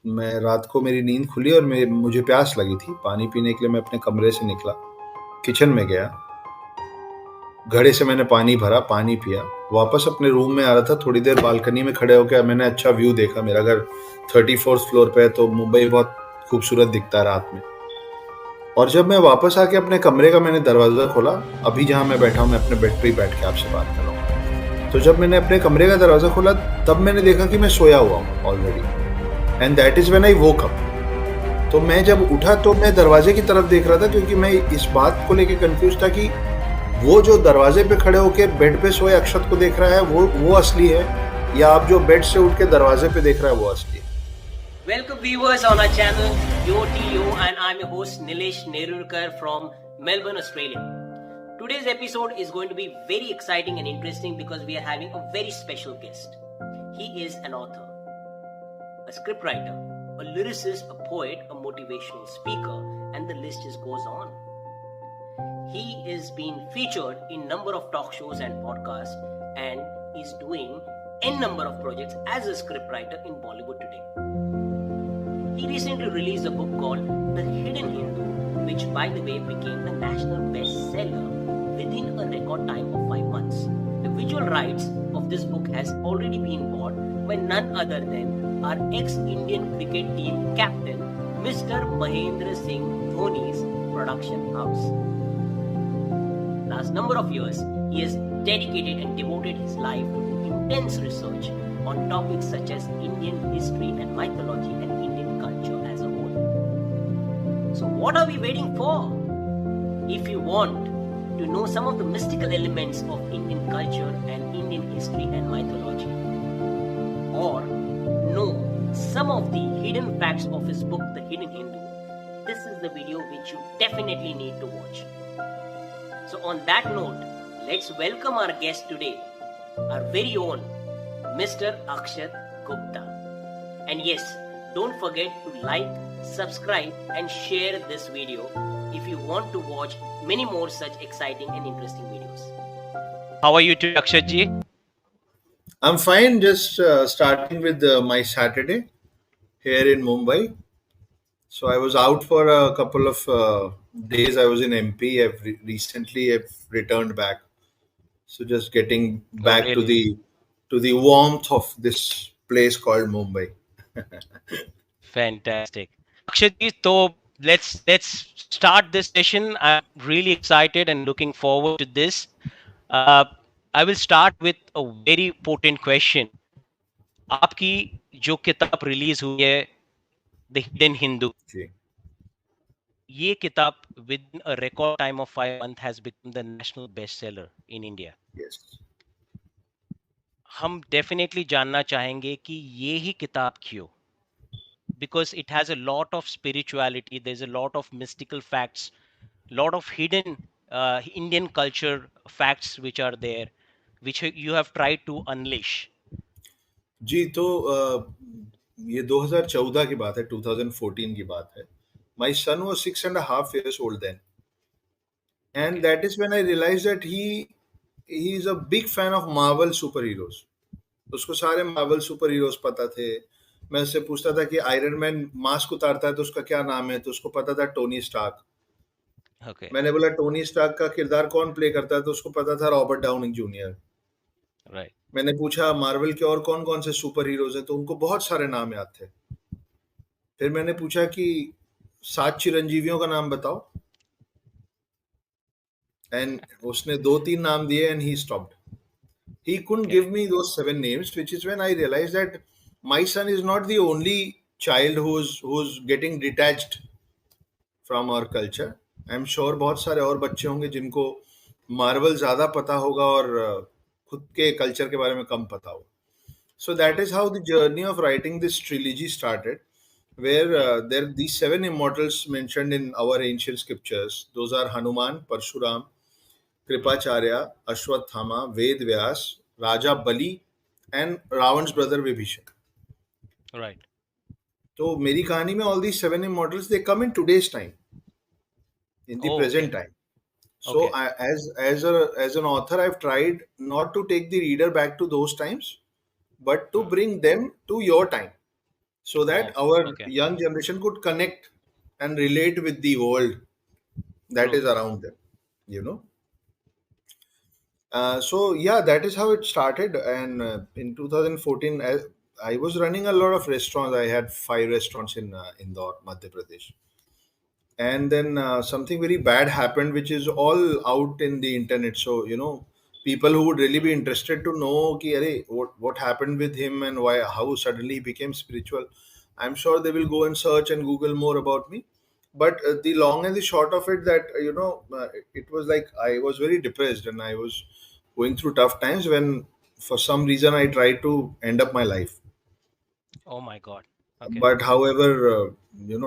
मैं रात को मेरी नींद खुली और मुझे प्यास लगी थी। पानी पीने के लिए मैं अपने कमरे से निकला, किचन में गया, घड़े से मैंने पानी भरा, पानी पिया, वापस अपने रूम में आ रहा था। थोड़ी देर बालकनी में खड़े होकर मैंने अच्छा व्यू देखा। मेरा घर 34th फ्लोर पे है, तो मुंबई बहुत खूबसूरत दिखता है रात में। और जब मैं वापस आके अपने कमरे का मैंने दरवाज़ा खोला, अभी जहाँ मैं बैठा हूँ, मैं अपने बेड पे ही बैठ के आपसे बात कर रहा हूँ। तो जब मैंने अपने कमरे का दरवाज़ा खोला, तब मैंने देखा कि मैं सोया हुआ हूँ already, and that is when I woke up. तो मैं जब उठा तो मैं दरवाजे की तरफ देख रहा था, क्योंकि मैं इस बात को लेके कंफ्यूज था कि वो जो दरवाजे पे खड़े होके बेड पे सोए अक्षत को देख रहा है वो असली है, या आप जो बेड से उठ के दरवाजे पे देख रहा है वो असली है। Welcome viewers on our channel YoTO, and I'm your host Nilesh Nerurkar from Melbourne, Australia. Today's episode is going to be very exciting and interesting because we are having a very special guest. He is an author, a scriptwriter, a lyricist, a poet, a motivational speaker, and the list just goes on. He is being featured in number of talk shows and podcasts and is doing n number of projects as a scriptwriter in Bollywood today. He recently released a book called The Hidden Hindu, which by the way became a national bestseller within a record time of 5 months. The visual rights of this book has already been bought by none other than our ex-Indian cricket team captain, Mr. Mahendra Singh Dhoni's production house. Last number of years, he has dedicated and devoted his life to do intense research on topics such as Indian history and mythology and Indian culture as a whole. So what are we waiting for? If you want to know some of the mystical elements of Indian culture and Indian history and mythology, or know some of the hidden facts of his book, The Hidden Hindu, this is the video which you definitely need to watch. So on that note, let's welcome our guest today, our very own Mr. Akshat Gupta. And yes, don't forget to like, subscribe and share this video if you want to watch many more such exciting and interesting videos. How are you today, Akshat ji? I'm fine, just starting with my Saturday here in Mumbai. So I was out for a couple of days. I was in MP. Recently I've returned back. So just getting back to the warmth of this place called Mumbai. Fantastic. Akshat ji, so let's start this session. I'm really excited and looking forward to this. I will start with a very potent question. आपकी जो किताब release हुई है the hidden Hindu, जी. ये किताब with a record time of 5 months has become the national best seller in India. Yes. हम definitely जानना चाहेंगे कि ये ही किताब क्यों, because it has a lot of spirituality, there's a lot of mystical facts, lot of hidden Indian culture facts which are there, which you have tried to unleash. जी, तो ये 2014 की बात है, 2014 की बात है. My son was 6.5 years old then, and that is when I realized that he is a big fan of Marvel superheroes. उसको सारे मार्वल सुपर हीरोज पता थे. मैं उससे पूछता था कि आयरन मैन मास्क उतारता है तो उसका क्या नाम है, तो उसको पता था टोनी स्टार्क. Okay. मैंने बोला टोनी स्टार्क का किरदार कौन प्ले करता है, तो उसको पता था रॉबर्ट डाउनिंग जूनियर. Right. मैंने पूछा मार्वल के और कौन कौन से सुपर हीरोज हैं, तो उनको बहुत सारे नाम याद थे. फिर मैंने पूछा कि 7 चिरंजीवियों का नाम बताओ, एंड उसने 2-3 नाम दिए and he stopped. He couldn't give me those 7 names, which is when I realized that my son is not the only child who's getting detached from our culture. I'm sure बहुत सारे और बच्चे होंगे जिनको Marvel ज़्यादा पता होगा और खुद के कल्चर के बारे में कम पता होगा. So that is how the journey of writing this trilogy started, where there are these 7 immortals mentioned in our ancient scriptures. Those are Hanuman, Parshuram, Kripacharya, Ashwathama, Ved Vyas, Raja Bali, and Ravan's brother Vibhishan. Right. So मेरी कहानी में all these 7 immortals, they come in today's time, in the present time. So as an author, I've tried not to take the reader back to those times, but to bring them to your time. so that Oh, our okay. young generation could connect and relate with the world that True. is around them, you know. So yeah, that is how it started. And in 2014, I was running a lot of restaurants. I had 5 restaurants in Indore, Madhya Pradesh. And then something very bad happened, which is all out in the internet. So you know, people who would really be Mm, interested to know ki, "Arey, what happened with him and why how suddenly he became spiritual," I'm sure they will go and search and Google more about me. But the long and the short of it, that it was like I was very depressed and I was going through tough times when, for some reason, I tried to end up my life. oh my God. Okay. But however,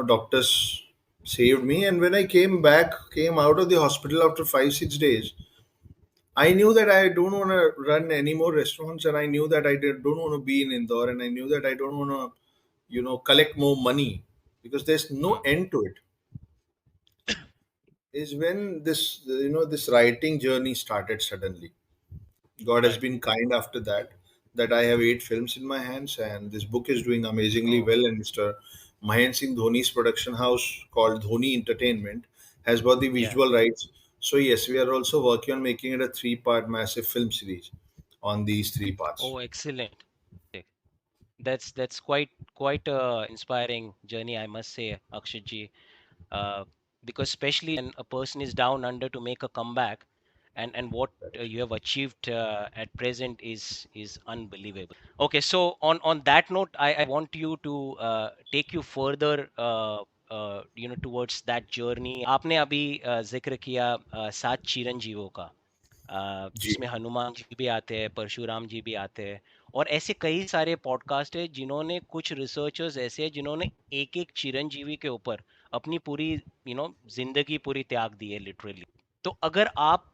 doctors saved me, and when I came out of the hospital after 5 6 days, I knew that I don't want to run any more restaurants, and I knew that don't want to be in Indore, and I knew that I don't want to collect more money, because there's no Mm, end to it. Is when this writing journey started suddenly. God has right. been kind after that. That I have 8 films in my hands, and this book is doing amazingly Oh, well. And Mr. Mahendra Singh Dhoni's production house called Dhoni Entertainment has bought the yeah. visual rights. So yes, we are also working on making it a 3-part massive film series on these 3 parts. Oh, excellent. Okay. That's quite a inspiring journey, I must say, Akshat ji. Uh, because especially when a person is down under to make a comeback, and what you have achieved at present is unbelievable. Okay, so on that note, I want you to take you further, towards that journey. आपने अभी जिक्र किया 7 चिरंजीवों का, जी, जिसमें हनुमान जी भी आते हैं, परशुराम जी भी आते हैं, और ऐसे कई सारे पॉडकास्ट है जिन्होंने, कुछ रिसर्चर्स ऐसे हैं जिन्होंने एक एक चिरंजीवी के ऊपर अपनी पूरी जिंदगी पूरी त्याग दी है, लिटरली। तो अगर आप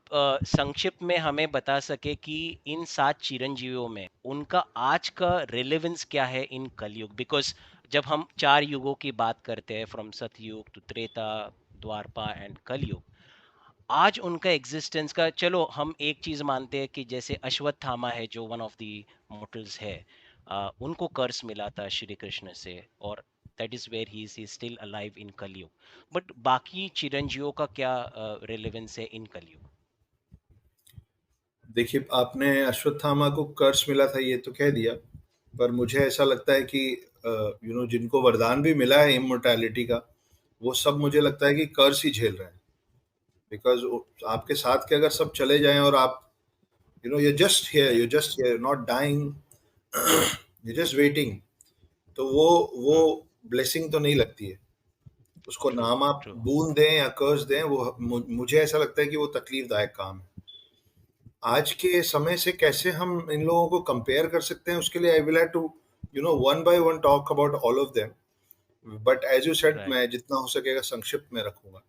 संक्षिप्त में हमें बता सके कि इन 7 चिरंजीवियों में उनका आज का रिलेवेंस क्या है इन कलयुग, बिकॉज जब हम 4 युगों की बात करते हैं, फ्रॉम सतयुग टू त्रेता, द्वारपा एंड कलयुग, आज उनका एग्जिस्टेंस का, चलो हम एक चीज मानते हैं कि जैसे अश्वत्थामा है जो वन ऑफ द मॉर्टल्स है, उनको कर्स मिला था श्री कृष्ण से, और that is where he is still alive in Kalyug. But बाकी चिरंजीवियों का क्या रिलेवेंस है इन कलयुग? देखिए, आपने अश्वत्थामा को कर्स मिला था ये तो कह दिया, पर मुझे ऐसा लगता है कि जिनको वरदान भी मिला है इमोर्टैलिटी का, वो सब मुझे लगता है कि कर्स ही झेल रहे हैं। बिकॉज आपके साथ के अगर सब चले जाएं और आप या you're just here, not dying, you're just waiting, तो वो ब्लेसिंग तो नहीं लगती है। उसको ट्रू, नाम आप ट्रू, बूंद दें या कर्स दें, वो मुझे ऐसा लगता है कि वो तकलीफदायक काम है। आज के समय से कैसे हम इन लोगों को कंपेयर कर सकते हैं, उसके लिए I will have to one by one talk about all of them. But as you said, right, मैं जितना हो सकेगा संक्षिप्त में रखूंगा।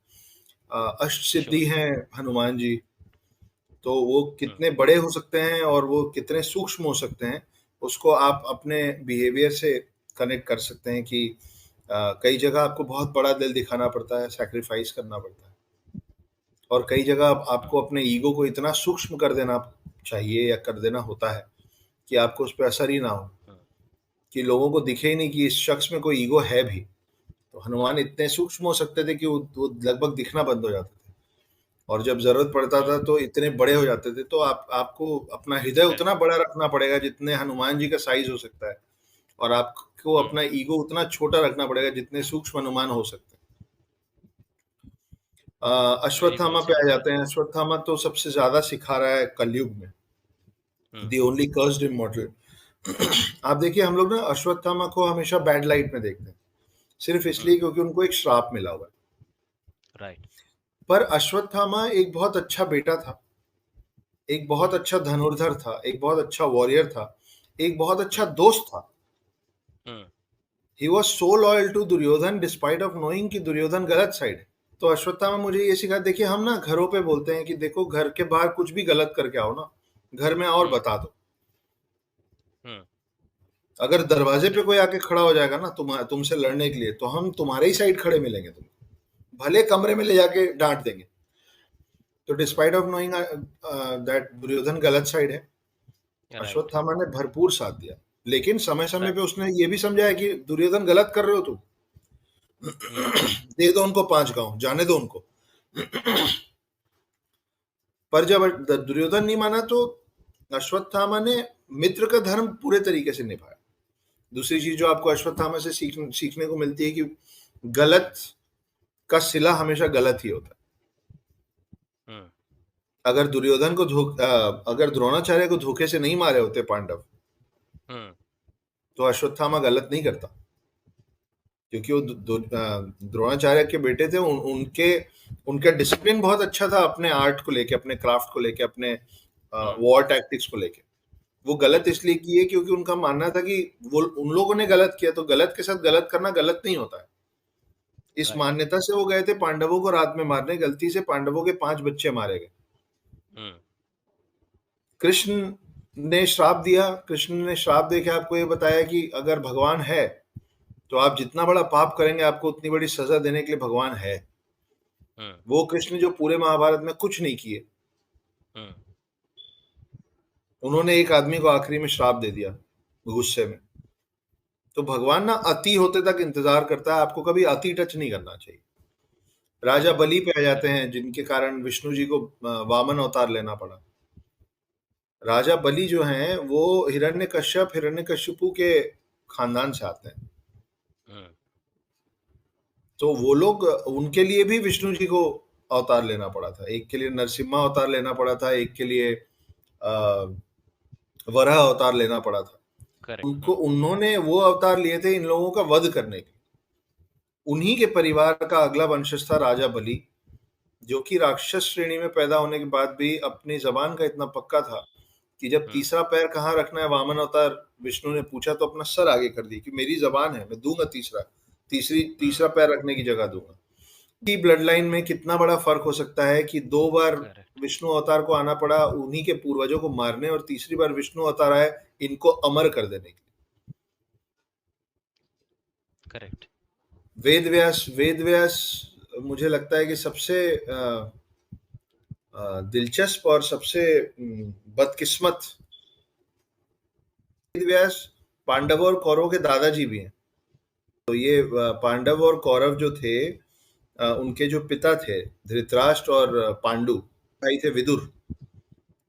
अष्ट सिद्धि श्योर, हैं हनुमान जी, तो वो हम्म, कितने बड़े हो सकते हैं और वो कितने सूक्ष्म हो सकते हैं, उसको आप अपने बिहेवियर से कनेक्ट कर सकते हैं कि कई जगह आपको बहुत बड़ा दिल दिखाना पड़ता है, सैक्रिफाइस करना पड़ता है, और कई जगह आपको अपने ईगो को इतना सूक्ष्म कर देना चाहिए या कर देना होता है कि आपको उस पर असर ही ना हो, कि लोगों को दिखे ही नहीं कि इस शख्स में कोई ईगो है भी। तो हनुमान इतने सूक्ष्म हो सकते थे कि वो लगभग दिखना बंद हो जाते थे, और जब ज़रूरत पड़ता था तो इतने बड़े हो जाते थे। तो आपको अपना हृदय राइट, उतना बड़ा रखना पड़ेगा जितने हनुमान जी का साइज़ हो सकता है, और आपको अपना ईगो उतना छोटा रखना पड़ेगा जितने सूक्ष्म हनुमान हो सकते हैं। वेरी वेल अश्वत्थामा पे सेड, आ सर। जाते हैं। अश्वत्थामा तो सबसे ज़्यादा सिखा रहा है कलयुग में, द ओनली कर्स्ड इमॉर्टल। आप देखिए, हम लोग ना अश्वत्थामा को हमेशा बैड लाइट में देखते हैं, सिर्फ़ इसलिए क्योंकि उनको एक श्राप मिला हुआ है। राइट, पर अश्वत्थामा एक बहुत अच्छा बेटा था, एक बहुत अच्छा धनुर्धर था, एक बहुत अच्छा वॉरियर था, एक बहुत अच्छा दोस्त था। He was so loyal to Duryodhana despite of knowing कि दुर्योधन गलत साइड है। तो अश्वत्थामा मुझे ये सिखा, देखिए हम ना घरों पे बोलते हैं कि देखो घर के बाहर कुछ भी गलत करके आओ ना, घर में आओ और बता दो। अगर दरवाजे पे कोई आके खड़ा हो जाएगा ना तुमसे लड़ने के लिए, तो हम तुम्हारे ही साइड खड़े मिलेंगे, तुम भले कमरे में ले जाके डांट देंगे। तो despite of knowing that Duryodhana गलत साइड है, राइट, अश्वत्थामा ने भरपूर साथ दिया। लेकिन समय समय Right. पे उसने ये भी समझाया कि दुर्योधन गलत कर रहे हो तुम, Hmm. दे दो उनको 5 गांव, जाने दो उनको। पर जब दुर्योधन नहीं माना तो अश्वत्थामा ने मित्र का धर्म पूरे तरीके से निभाया। दूसरी चीज जो आपको अश्वत्थामा से सीखने को मिलती है कि गलत का सिला हमेशा गलत ही होता है। Hmm. अगर अगर द्रोणाचार्य को धोखे से नहीं मारे होते पांडव, Hmm. तो अश्वत्थामा गलत नहीं करता, क्योंकि वो द्रोणाचार्य के बेटे थे। उनके उनका डिसिप्लिन बहुत अच्छा था अपने आर्ट को लेके, अपने क्राफ्ट को लेके, अपने वॉर टैक्टिक्स को लेके। वो गलत इसलिए किए क्योंकि उनका मानना था कि वो उन लोगों ने गलत किया, तो गलत के साथ गलत करना गलत नहीं होता है। इस Right. मान्यता से वो गए थे पांडवों को रात में मारने। गलती से पांडवों के 5 बच्चे मारे गए। Hmm. कृष्ण ने श्राप दिया। कृष्ण ने श्राप देके आपको ये बताया कि अगर भगवान है तो आप जितना बड़ा पाप करेंगे, आपको उतनी बड़ी सजा देने के लिए भगवान है। Hmm. वो कृष्ण जो पूरे महाभारत में कुछ नहीं किए, Hmm. उन्होंने एक आदमी को आखिरी में श्राप दे दिया गुस्से में। तो भगवान ना अति होते तक इंतजार करता है, आपको कभी अति टच नहीं करना चाहिए। राजा बलि पे आ जाते हैं, जिनके कारण विष्णु जी को वामन अवतार लेना पड़ा। राजा बलि जो हैं वो हिरण्यकश्यपु के खानदान से आते हैं। Hmm. तो वो लोग, उनके लिए भी विष्णु जी को अवतार लेना पड़ा था। एक के लिए नरसिम्हा अवतार लेना पड़ा था, एक के लिए वराह अवतार लेना पड़ा था। Correct. उनको उन्होंने वो अवतार लिए थे इन लोगों का वध करने के। उन्हीं के परिवार का अगला वंशज था राजा बलि, जो कि राक्षस श्रेणी में पैदा होने के बाद भी अपनी जबान का इतना पक्का था कि जब Hmm. तीसरा पैर कहाँ रखना है वामन अवतार विष्णु ने पूछा, तो अपना सर आगे कर दी कि मेरी जबान है, मैं दूंगा तीसरा पैर रखने की जगह दूंगा। की ब्लड लाइन में कितना बड़ा फर्क हो सकता है कि 2 बार Correct. विष्णु अवतार को आना पड़ा उन्हीं के पूर्वजों को मारने, और तीसरी बार विष्णु अवतार आए इनको अमर कर देने के Correct. लिए। वेद व्यास मुझे लगता है कि सबसे दिलचस्प और सबसे बदकिस्मत। वेद व्यास पांडवों और कौरवों के दादाजी भी हैं। तो ये पांडव और कौरव जो थे, उनके जो पिता थे धृतराष्ट्र और पांडु, भाई थे विदुर।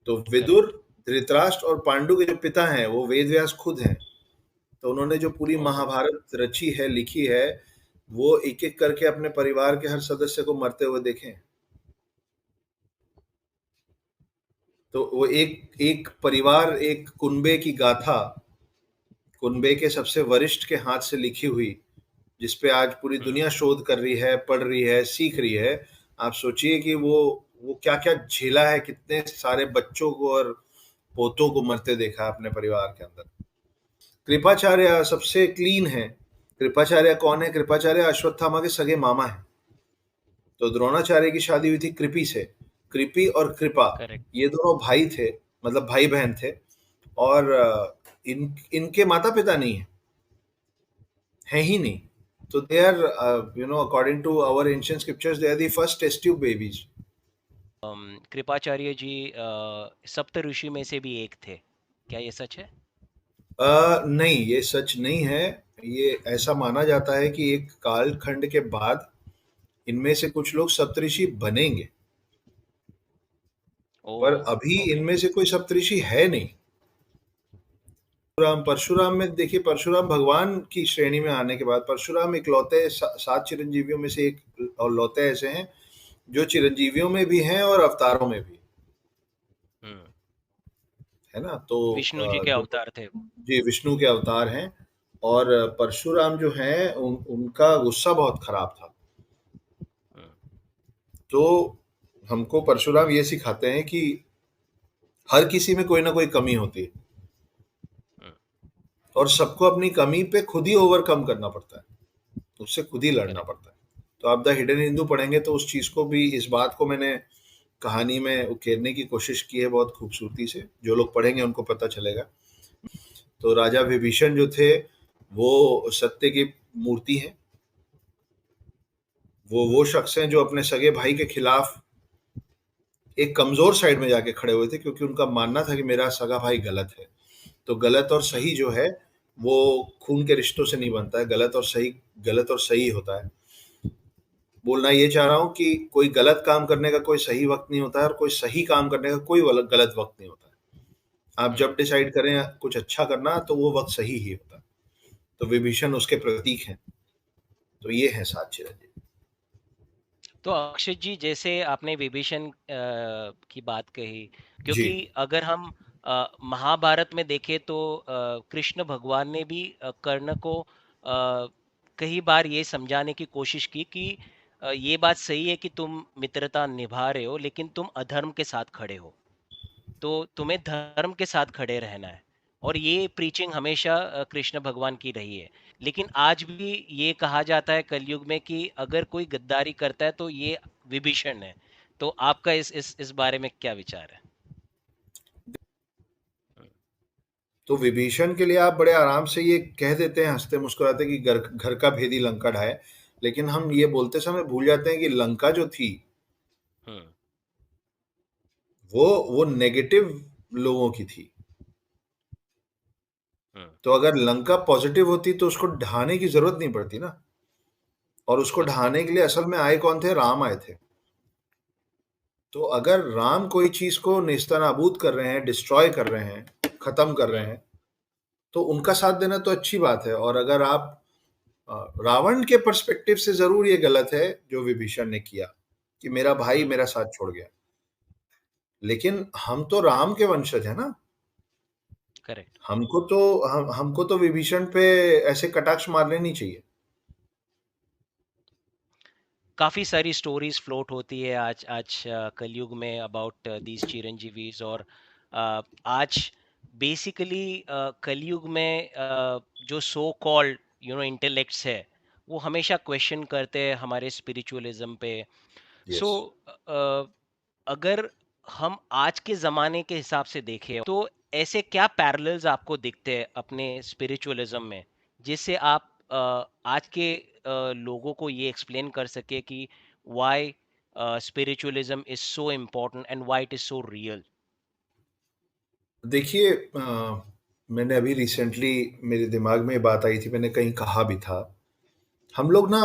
तो विदुर, Correct. धृतराष्ट्र और पांडु के जो पिता हैं वो वेद व्यास खुद हैं। तो उन्होंने जो पूरी Oh. महाभारत रची है, लिखी है, वो एक एक करके अपने परिवार के हर सदस्य को मरते हुए देखे हैं। तो वो एक एक परिवार, एक कुनबे की गाथा, कुनबे के सबसे वरिष्ठ के हाथ से लिखी हुई, जिसपे आज पूरी Hmm. दुनिया शोध कर रही है, पढ़ रही है, सीख रही है। आप सोचिए कि वो क्या क्या झेला है, कितने सारे बच्चों को और पोतों को मरते देखा है अपने परिवार के अंदर। कृपाचार्य सबसे क्लीन है। कृपाचार्य कौन है? कृपाचार्य अश्वत्थामा के सगे मामा है। तो द्रोणाचार्य की शादी हुई थी कृपि से। कृपि और कृपा, Correct. ये दोनों भाई थे, मतलब भाई बहन थे। और इनके माता पिता नहीं है ही नहीं। तो they are, according to our ancient scriptures, they are the first test tube babies. Kripacharya ji सप्त ऋषि में से भी एक थे, क्या ये सच है? नहीं, ये सच नहीं है। ये ऐसा माना जाता है कि एक कालखंड के बाद इनमें से कुछ लोग सप्तऋषि बनेंगे, पर ओह. अभी ओके. इनमें से कोई सप्तऋषि है नहीं। परशुराम में देखिए, परशुराम भगवान की श्रेणी में आने के बाद परशुराम इकलौते 7 चिरंजीवियों में से एक और लौते ऐसे हैं जो चिरंजीवियों में भी हैं और अवतारों में भी, हम्म. है ना। तो विष्णु जी के जो अवतार थे वो. जी विष्णु के अवतार हैं। और परशुराम जो हैं उनका गुस्सा बहुत खराब था। हम्म. तो हमको परशुराम ये सिखाते हैं कि हर किसी में कोई ना कोई कमी होती है, हम्म. और सबको अपनी कमी पे खुद ही ओवरकम करना पड़ता है, उससे खुद ही लड़ना करेक्ट. पड़ता है। तो आप द हिडन हिंदू पढ़ेंगे तो उस चीज को भी, इस बात को मैंने कहानी में उकेरने की कोशिश की है बहुत खूबसूरती से। जो लोग पढ़ेंगे उनको पता चलेगा। तो राजा विभीषण जो थे वो सत्य की मूर्ति है। वो शख्स हैं जो अपने सगे भाई के खिलाफ एक कमजोर साइड में जाके खड़े हुए थे, क्योंकि उनका मानना था कि मेरा सगा भाई गलत है। तो गलत और हम्म. सही जो है वो खून के रिश्तों से नहीं बनता है, गलत और सही होता है। बोलना ये चाह रहा हूँ कि कोई गलत काम करने का कोई सही वक्त नहीं होता है और कोई सही काम करने का कोई गलत वक्त नहीं होता है। आप हम्म। जब डिसाइड करें कुछ अच्छा करना तो वो वक्त सही ही होता है। तो विभीषण उसके प्रतीक हैं। तो ये है सात चिरंजीव। तो अक्षय जी, जैसे आपने विभीषण की बात कही, जी। क्योंकि अगर हम महाभारत में देखें तो कृष्ण भगवान ने भी कर्ण को कई बार ये समझाने की कोशिश की कि ये बात सही है कि तुम मित्रता निभा रहे हो, लेकिन तुम अधर्म के साथ खड़े हो, तो तुम्हें धर्म के साथ खड़े रहना है। और ये प्रीचिंग हमेशा कृष्ण भगवान की रही है। लेकिन आज भी ये कहा जाता है कलयुग में कि अगर कोई गद्दारी करता है तो ये विभीषण है। तो आपका इस बारे में क्या विचार है? हम्म। तो विभीषण के लिए आप बड़े आराम से ये कह देते हैं हंसते मुस्कुराते कि घर घर का भेदी लंका ढाए। लेकिन हम ये बोलते समय भूल जाते हैं कि लंका जो थी हम्म। वो नेगेटिव लोगों की थी। हम्म। तो अगर लंका पॉजिटिव होती तो उसको ढहाने की जरूरत नहीं पड़ती ना। और उसको करेक्ट। ढहाने के लिए असल में आए कौन थे? राम आए थे। तो अगर राम कोई चीज को नेस्तनाबूद कर रहे हैं, डिस्ट्रॉय कर रहे हैं, खत्म कर रहे हम्म। हैं, तो उनका साथ देना तो अच्छी बात है। और अगर आप रावण के पर्सपेक्टिव से जरूर ये गलत है जो विभीषण ने किया कि मेरा भाई हम्म। मेरा साथ छोड़ गया। लेकिन हम तो राम के वंशज हैं ना। करेक्ट। हमको तो विभीषण पे ऐसे कटाक्ष मारने नहीं चाहिए। काफ़ी सारी स्टोरीज फ्लोट होती है आज आज कलयुग में अबाउट दीज चिरंजीवीज। और आज बेसिकली कलयुग में जो सो कॉल्ड इंटेलेक्ट्स है, वो हमेशा क्वेश्चन करते हैं हमारे स्पिरिचुअलिज्म पे। So yes. अगर हम आज के ज़माने के हिसाब से देखें तो ऐसे क्या पैरेलल्स आपको दिखते हैं अपने स्पिरिचुअलिज्म में, जिससे आप आज के लोगों को ये एक्सप्लेन कर सके कि why spiritualism is so important and why it is so real? देखिए, मैंने अभी रिसेंटली मेरे दिमाग में ये बात आई थी, मैंने कहीं कहा भी था। हम लोग ना,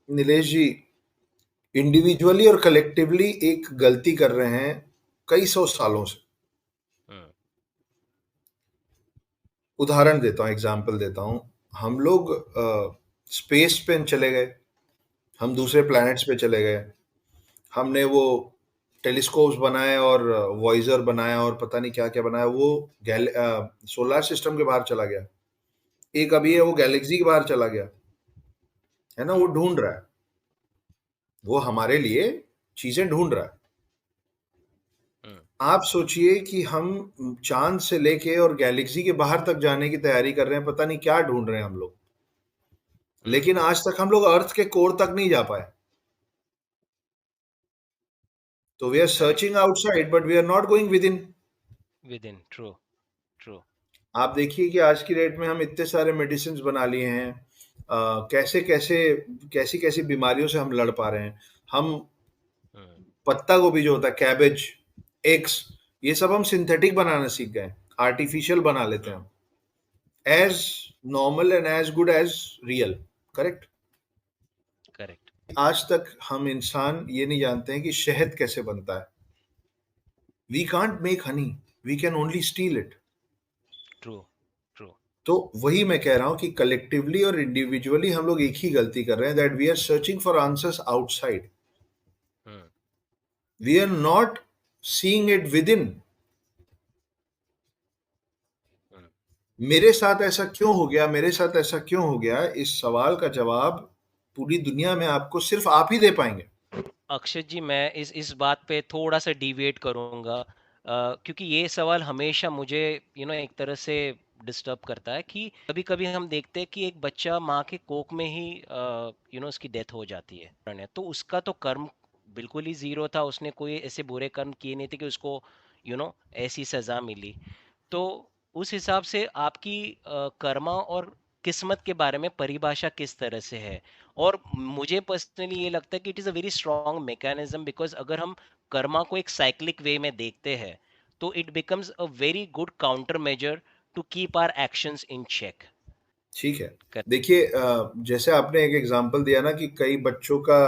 नीलेश जी, इंडिविजुअली और कलेक्टिवली एक गलती कर रहे हैं कई सौ सालों से। हम्म। उदाहरण देता हूँ, एग्जाम्पल देता हूँ। हम लोग स्पेस पे चले गए, हम दूसरे प्लैनेट्स पे चले गए, हमने वो टेलीस्कोप्स बनाए और वॉइजर बनाया और पता नहीं क्या क्या बनाया। वो सोलर सिस्टम के बाहर चला गया। एक अभी है हम्म। वो गैलेक्सी के बाहर चला गया, है ना। वो हम्म। ढूंढ रहा है, वो हमारे लिए चीजें ढूंढ रहा है। हम्म। आप सोचिए कि हम चांद से लेके और गैलेक्सी के बाहर तक जाने की तैयारी कर रहे हैं, पता नहीं क्या ढूंढ रहे हैं हम लोग। हम्म। लेकिन आज तक हम लोग अर्थ के कोर तक नहीं जा पाए। So we are correct. Searching outside but we are not going within. Within. True. True. आप देखिए कि आज की डेट में हम इतने सारे मेडिसिन बना लिए हैं। कैसे कैसे कैसी कैसी बीमारियों से हम लड़ पा रहे हैं। हम हम्म। पत्ता गोभी जो होता है, कैबेज, एग्स, ये सब हम सिंथेटिक बनाना सीख गए, आर्टिफिशियल बना लेते हैं हम्म। हम, as normal and as good as real. Correct. Correct. आज तक हम इंसान ये नहीं जानते हैं कि शहद कैसे बनता है। We can't make honey, we can only steal it. True. True. तो वही मैं कह रहा हूं कि कलेक्टिवली और इंडिविजुअली हम लोग एक ही गलती कर रहे हैं, that we are searching for answers outside. Hmm. We are not seeing it within. Hmm. मेरे साथ ऐसा क्यों हो गया, मेरे साथ ऐसा क्यों हो गया, इस सवाल का जवाब पूरी दुनिया में आपको सिर्फ आप ही दे पाएंगे। अक्षत जी, मैं इस बात पे थोड़ा सा डिविएट करूंगा, क्योंकि ये सवाल हमेशा मुझे एक तरह से डिस्टर्ब करता है कि कभी कभी हम देखते हैं कि एक बच्चा माँ के कोख में ही उसकी डेथ हो जाती है, तो उसका तो कर्म बिल्कुल ही जीरो था। उसने कोई ऐसे बुरे कर्म किए नहीं थे कि उसको ऐसी सजा मिली। तो उस हिसाब से आपकी कर्मा और किस्मत के बारे में परिभाषा किस तरह से है? और मुझे पर्सनली ये लगता है कि it is a very strong mechanism, because अगर हम कर्मा को एक साइक्लिक वे में देखते हैं तो it becomes a very good counter measure to keep our actions in check. ठीक है। Correct. देखिए जैसे आपने एक एग्जांपल दिया ना कि कई बच्चों का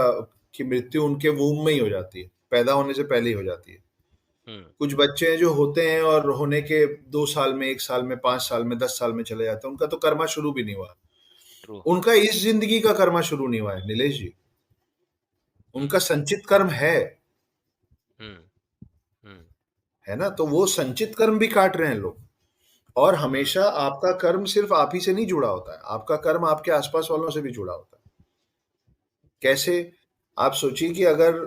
की मृत्यु उनके वूम्ब में ही हो जाती है, पैदा होने से पहले ही हो जाती है। Hmm. कुछ बच्चे हैं जो होते हैं और होने के 2 साल में, 1 साल में, 5 साल में, 10 साल में चले जाते हैं, उनका तो कर्मा शुरू भी नहीं हुआ। True. उनका इस ज़िंदगी का कर्मा शुरू नहीं हुआ है नीलेश जी, Hmm. उनका संचित कर्म है। Hmm. Hmm. है ना? तो वो संचित कर्म भी काट रहे हैं लोग। और Hmm. हमेशा आपका कर्म सिर्फ आप ही से नहीं जुड़ा होता है, आपका कर्म आपके आसपास वालों से भी जुड़ा होता है। कैसे? आप सोचिए कि अगर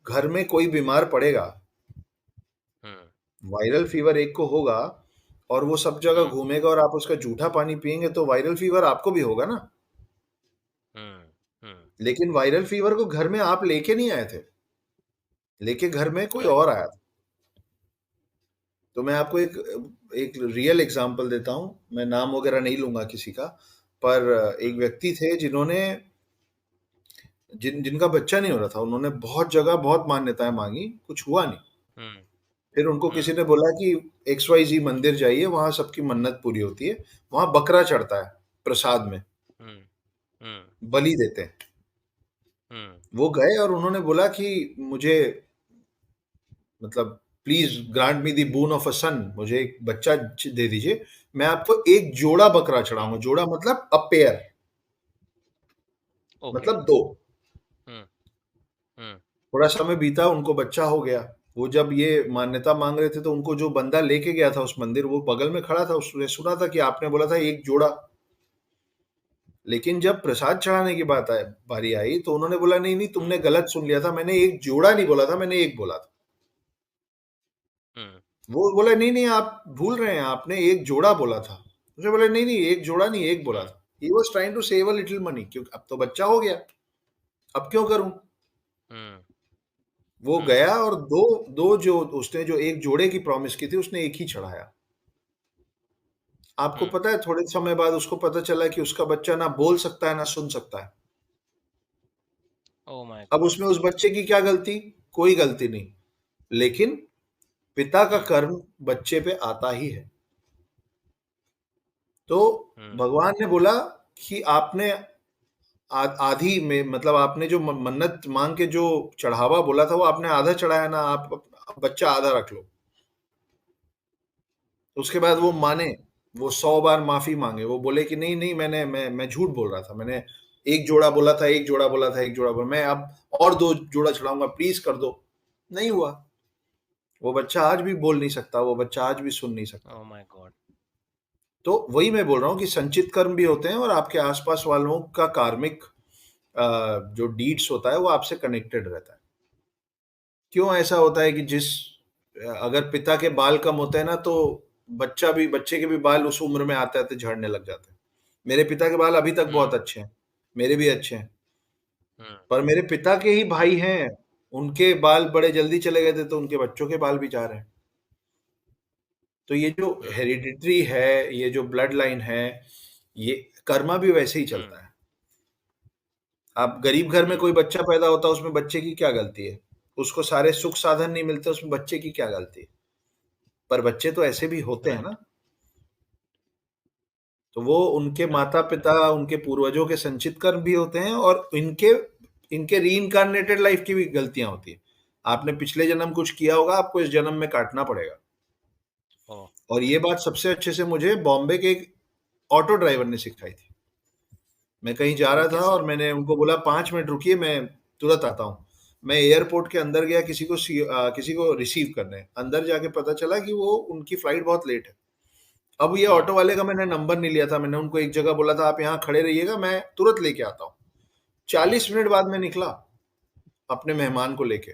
घर में कोई बीमार पड़ेगा, Hmm. वायरल फीवर एक को होगा और वो सब जगह Hmm. घूमेगा और आप उसका जूठा पानी पिएंगे तो वायरल फीवर आपको भी होगा ना। Hmm. Hmm. लेकिन वायरल फीवर को घर में आप लेके नहीं आए थे, लेके घर में कोई Right. और आया था। तो मैं आपको एक एक रियल एग्जांपल देता हूँ, मैं नाम वगैरह नहीं लूंगा किसी का, पर एक Hmm. व्यक्ति थे जिन्होंने जिनका बच्चा नहीं हो रहा था, उन्होंने बहुत जगह बहुत मान्यताएं मांगी, कुछ हुआ नहीं। Hmm. फिर उनको Hmm. किसी ने बोला कि XYZ मंदिर जाइए, वहां सबकी मन्नत पूरी होती है, वहां बकरा चढ़ता है प्रसाद में, Hmm. Hmm. बलि देते हैं। Hmm. वो गए और उन्होंने बोला कि मुझे मतलब please grant me the boon of a son, मुझे एक बच्चा दे दीजिए, मैं आपको एक जोड़ा बकरा Hmm. चढ़ाऊंगा। जोड़ा मतलब अ पेयर, Okay. मतलब दो। Hmm. Hmm. थोड़ा समय बीता, उनको बच्चा हो गया। वो जब ये मान्यता मांग रहे थे तो उनको जो बंदा लेके गया था उस मंदिर, वो बगल में खड़ा था, उसने सुना था कि आपने बोला था एक जोड़ा। लेकिन जब प्रसाद चढ़ाने की बारी आई तो उन्होंने बोला नहीं नहीं, Hmm. तुमने गलत सुन लिया था, मैंने एक जोड़ा नहीं बोला था, मैंने एक बोला था। Hmm. वो बोला नहीं नहीं, आप भूल रहे हैं, आपने एक जोड़ा बोला था। मुझे बोला नहीं नहीं, एक जोड़ा नहीं, एक बोला Hmm. था। He was trying to save a little money, क्योंकि अब तो बच्चा हो गया, अब क्यों करूं। Hmm. वो Hmm. गया और दो दो जो उसने जो एक जोड़े की प्रॉमिस की थी, उसने एक ही चढ़ाया। आपको Hmm. पता है थोड़े समय बाद उसको पता चला कि उसका बच्चा ना बोल सकता है ना सुन सकता है। Oh my अब God. उसमें उस बच्चे की क्या गलती? कोई गलती नहीं। लेकिन पिता का Hmm. कर्म बच्चे पे आता ही है। तो Hmm. भगवान ने बोला कि आपने आधी में मतलब आपने जो मन्नत मांग के जो चढ़ावा बोला था वो आपने आधा चढ़ाया ना, आप बच्चा आधा रख लो। उसके बाद वो Hmm. माने, वो 100 बार माफी मांगे, वो बोले कि नहीं नहीं, मैं झूठ बोल रहा था, मैंने एक जोड़ा बोला था, एक जोड़ा बोला था, एक जोड़ा बोला, मैं अब और 2 जोड़ा चढ़ाऊंगा, प्लीज कर दो। नहीं हुआ। वो बच्चा आज भी बोल नहीं सकता, वो बच्चा आज भी सुन नहीं सकता। Oh my God. तो वही मैं बोल रहा हूँ कि संचित कर्म भी होते हैं और आपके आसपास वालों का कार्मिक जो डीड्स होता है वो आपसे कनेक्टेड रहता है। क्यों ऐसा होता है कि अगर पिता के बाल कम होते हैं ना तो बच्चे के भी बाल उस उम्र में आते आते झड़ने लग जाते हैं। मेरे पिता के बाल अभी तक बहुत Hmm. अच्छे हैं, मेरे भी अच्छे हैं, Hmm. पर मेरे पिता के ही भाई हैं, उनके बाल बड़े जल्दी चले गए थे तो उनके बच्चों के बाल भी जा रहे हैं। तो ये जो Hmm. हेरिडिटरी है, ये जो ब्लड लाइन है, ये कर्मा भी वैसे ही Hmm. चलता है। आप गरीब घर में Hmm. कोई बच्चा पैदा होता है, उसमें बच्चे की क्या गलती है? उसको सारे सुख साधन नहीं मिलते, उसमें बच्चे की क्या गलती है? पर बच्चे तो ऐसे भी होते हैं Right. ना। तो वो उनके Right. माता-पिता, उनके पूर्वजों के संचित कर्म भी होते हैं और इनके इनके रीइन्कार्नेटेड लाइफ की भी गलतियाँ होती हैं। आपने पिछले जन्म कुछ किया होगा, आपको इस जन्म में काटना पड़ेगा। Oh. और ये बात सबसे अच्छे से मुझे बॉम्बे के एक ऑटो ड्राइवर ने सिखाई थी। मैं कहीं जा वो रहा था कैसे? और मैंने उनको बोला 5 मिनट रुकिए, मैं तुरंत आता हूँ। मैं एयरपोर्ट के अंदर गया किसी को रिसीव करने। अंदर जाके पता चला कि वो उनकी फ्लाइट बहुत लेट है। अब ये Hmm. ऑटो वाले का मैंने नंबर नहीं लिया था, मैंने उनको एक जगह बोला था आप यहाँ खड़े रहिएगा, मैं तुरंत लेके आता हूँ। 40 Hmm. मिनट बाद मैं निकला अपने मेहमान को लेके।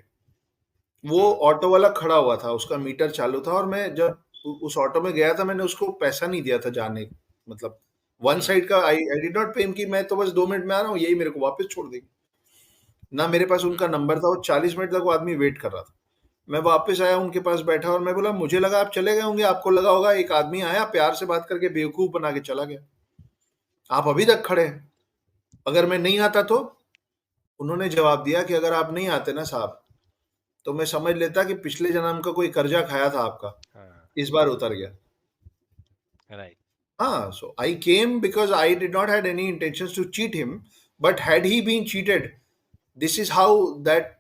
वो Hmm. ऑटो वाला खड़ा हुआ था, उसका मीटर चालू था और मैं जब उस ऑटो में गया था मैंने उसको पैसा नहीं दिया था जाने, मतलब वन Hmm. साइड का I did not pay him कि मैं तो बस 2 मिनट में आ रहा हूँ, यही मेरे को वापस छोड़ देगी। ना मेरे पास उनका Hmm. नंबर था, वो 40 मिनट तक वो आदमी वेट कर रहा था। मैं वापस आया, उनके पास बैठा और मैं बोला मुझे लगा आप चले गए होंगे, आपको लगा होगा एक आदमी आया प्यार से बात करके बेवकूफ बना के चला गया, आप अभी तक खड़े हैं। अगर मैं नहीं आता तो? उन्होंने जवाब दिया कि अगर आप नहीं आते ना साहब, तो मैं समझ लेता कि पिछले जन्म का कोई कर्जा खाया था आपका, हाँ, इस बार उतर गया। Right. So I came because I did not had any intentions to cheat him. But had he been cheated, this is how that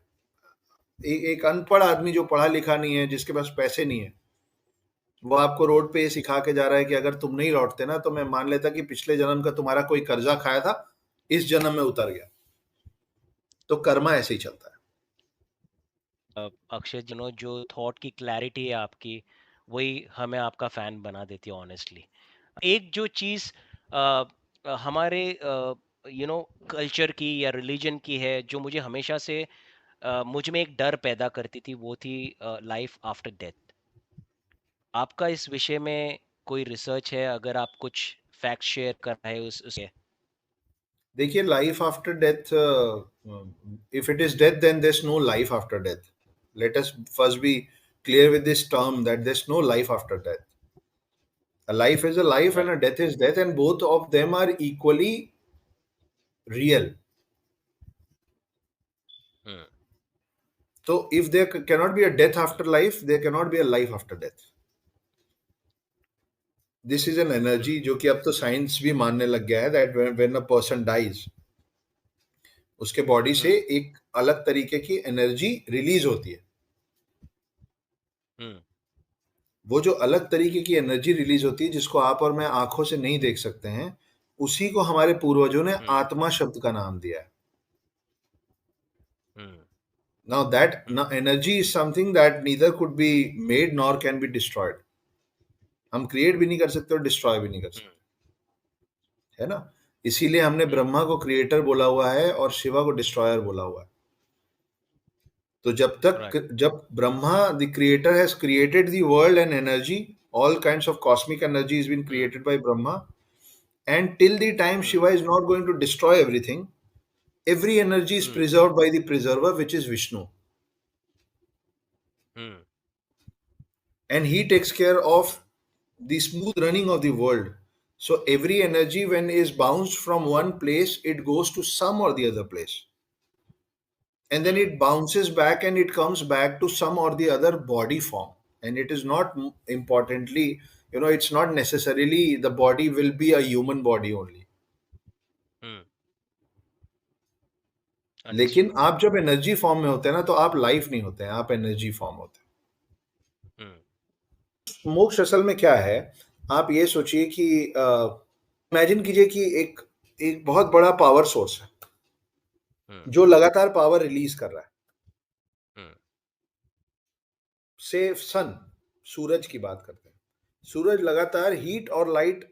एक अनपढ़ आदमी जो पढ़ा लिखा नहीं है, जिसके पास पैसे नहीं है, वो आपको हम्म, रोड पे ये सिखा के जा रहा है कि अगर तुम नहीं लौटते ना, तो मैं मान लेता कि पिछले जन्म का तुम्हारा कोई कर्जा खाया था, इस जन्म में उतर गया। तो कर्मा ऐसे ही चलता है। अक्षय जी नो जो थॉट की क्लैरिटी है आपकी, वही हमें आपका फैन बना देती है ऑनेस्टली। एक जो चीज हमारे कल्चर की या रिलीजन की है, जो मुझे हमेशा से मुझ में एक डर पैदा करती थी, वो थी लाइफ आफ्टर डेथ। आपका इस विषय में कोई रिसर्च है? अगर आप कुछ फैक्ट शेयर कर रहे हो उसके। देखिए, life after death, if it is death then there is no life after death. Let us first be clear with this term that there's no life after death. A life is a life and right. a death is death, and both of them are equally real. Hmm. So if there cannot be a death after life, there cannot be a life after death. This is an hmm. energy जो कि अब तो science भी मानने लग गया है, that when a person dies, उसके बॉडी से हम्म। एक अलग तरीके की एनर्जी रिलीज होती है। हम्म। वो जो अलग तरीके की एनर्जी रिलीज होती है, जिसको आप और मैं आंखों से नहीं देख सकते हैं, उसी को हमारे पूर्वजों ने हम्म। आत्मा शब्द का नाम दिया है। हम्म। Now energy is something that neither could be made nor can be destroyed. हम क्रिएट भी नहीं कर सकते और डिस्ट्रॉय भी नहीं कर हम्म। सकते, है ना? इसीलिए हमने हम्म। ब्रह्मा को क्रिएटर बोला हुआ है और शिवा को डिस्ट्रॉयर बोला हुआ है। तो राइट। जब Brahma the creator has created the world and energy, all kinds of cosmic energy has been hmm. created by Brahma, and till the time hmm. Shiva is not going to destroy everything, every energy is hmm. preserved by the preserver, which is Vishnu, hmm. and he takes care of the smooth running of the world. So every energy, when is bounced from one place, it goes to some or the other place, and then hmm. it bounces back and it comes back to some or the other body form. And it is not importantly, it's not necessarily the body will be a human body only. हम्म। लेकिन understood. आप जब energy form में होते हैं ना, तो आप life नहीं होते हैं, आप एनर्जी फॉर्म होते हम्म। हैं। मोक्ष असल में क्या है? आप ये सोचिए कि इमेजिन कीजिए कि एक एक बहुत बड़ा पावर सोर्स है, हम्म। जो लगातार पावर रिलीज कर रहा है। हम्म। से सन, सूरज की बात करते हैं। सूरज लगातार हीट और लाइट